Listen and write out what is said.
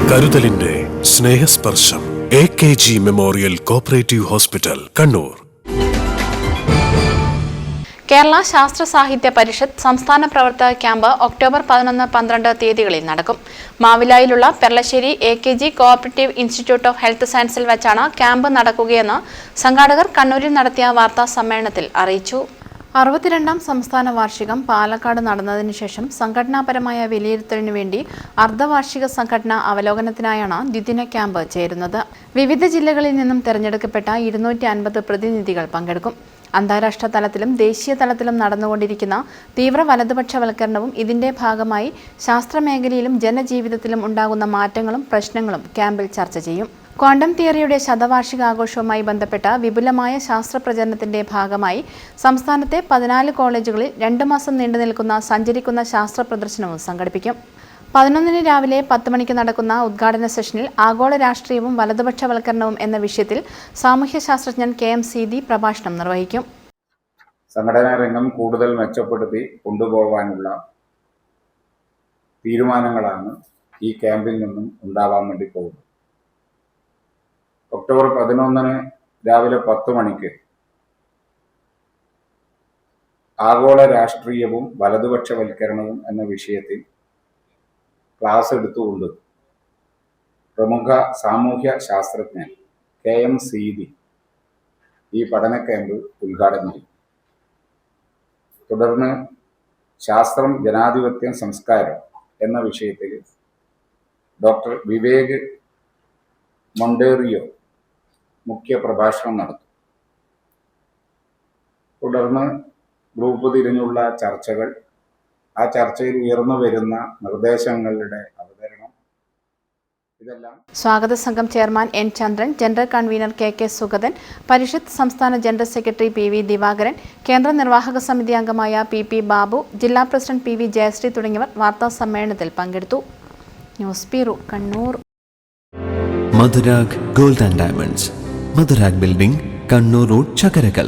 കരുതലിന്റെ സ്നേഹസ്പർശം AKG memorial cooperative hospital, Kannur. Kerala ശാസ്ത്ര സാഹിത്യ പരിഷത്ത് സംസ്ഥാന പ്രവർത്തക ക്യാമ്പ് ഒക്ടോബർ 11-12 തീയതികളിൽ നടക്കും. മാവിലായിലുള്ള Perlassery AKG cooperative institute of health സയൻസിൽ വെച്ചാണ് ക്യാമ്പ് നടക്കുകയെന്ന് സംഘാടകർ കണ്ണൂരിൽ നടത്തിയ വാർത്താ സമ്മേളനത്തിൽ അറിയിച്ചു. 62ാം സംസ്ഥാന വാർഷികം പാലക്കാട് നടന്നതിനു ശേഷം സംഘടനാപരമായ വിലയിരുത്തലിനു വേണ്ടി അർദ്ധവാർഷിക സംഘടനാ അവലോകനത്തിനായാണ് ദ്വിദിന ക്യാമ്പ് ചേരുന്നത്. വിവിധ ജില്ലകളിൽ നിന്നും തെരഞ്ഞെടുക്കപ്പെട്ട 250 പ്രതിനിധികൾ പങ്കെടുക്കും. അന്താരാഷ്ട്ര തലത്തിലും ദേശീയ തലത്തിലും നടന്നുകൊണ്ടിരിക്കുന്ന തീവ്ര വലതുപക്ഷവൽക്കരണവും ഇതിന്റെ ഭാഗമായി ശാസ്ത്രമേഖലയിലും ജനജീവിതത്തിലും ഉണ്ടാകുന്ന മാറ്റങ്ങളും പ്രശ്നങ്ങളും ക്യാമ്പിൽ ചർച്ച ചെയ്യും. ക്വാണ്ടം തിയറിയുടെ ശതവാർഷികാഘോഷവുമായി ബന്ധപ്പെട്ട വിപുലമായ ശാസ്ത്ര പ്രചരണത്തിന്റെ ഭാഗമായി സംസ്ഥാനത്തെ 14 കോളേജുകളിൽ 2 മാസം നീണ്ടുനിൽക്കുന്ന സഞ്ചരിക്കുന്ന ശാസ്ത്ര പ്രദർശനവും സംഘടിപ്പിക്കും. 11-ന് രാവിലെ 10 മണിക്ക് നടക്കുന്ന ഉദ്ഘാടന സെഷനിൽ ആഗോള രാഷ്ട്രീയവും വലതുപക്ഷവൽക്കരണവും എന്ന വിഷയത്തിൽ സാമൂഹ്യശാസ്ത്രജ്ഞൻ KM സീതി പ്രഭാഷണം നിർവഹിക്കും. സംഘടനാ രംഗം കൂടുതൽ മെച്ചപ്പെടുത്തി കൊണ്ടുപോകാനുള്ള തീരുമാനങ്ങളാണ് ഈ ക്യാമ്പിൽ നിന്നും ഉണ്ടാവാൻ വേണ്ടി പോകുന്നത്. ഒക്ടോബർ 11-ന് രാവിലെ 10 മണിക്ക് ആഗോള രാഷ്ട്രീയവും വലതുപക്ഷവൽക്കരണവും എന്ന വിഷയത്തിൽ ക്ലാസ് എടുത്തുകൊണ്ട് പ്രമുഖ സാമൂഹ്യ ശാസ്ത്രജ്ഞൻ KM സീതി ഈ പഠന ക്യാമ്പ് ഉദ്ഘാടനം ചെയ്യും. തുടർന്ന് ശാസ്ത്രം, ജനാധിപത്യം, സംസ്കാരം എന്ന വിഷയത്തിൽ ഡോക്ടർ വിവേക് മൊണ്ടേറിയോ മുഖ്യ പ്രഭാഷണം നടത്തും. തുടർന്ന് ഗ്രൂപ്പ് തിരിഞ്ഞുള്ള ചർച്ചകൾ, ആ ചർച്ചയിൽ ഉയർന്നു വരുന്ന നിർദ്ദേശങ്ങളുടെ അവതരണം, ഇതെല്ലാം സ്വാഗത സംഘം ചെയർമാൻ N ചന്ദ്രൻ, ജനറൽ കൺവീനർ KK സുഗതൻ, പരിഷത്ത് സംസ്ഥാന ജനറൽ സെക്രട്ടറി PV ദിവാകരൻ, കേന്ദ്ര നിർവാഹക സമിതി അംഗമായ PP ബാബു, ജില്ലാ പ്രസിഡന്റ് PV ജയശ്രീ തുടങ്ങിയവർ വാർത്താ സമ്മേളനത്തിൽ പങ്കെടുത്തു. News bureau, Kannur. Madhurag gold and diamonds, Madhurag building, Kannur road, Chakkarakal.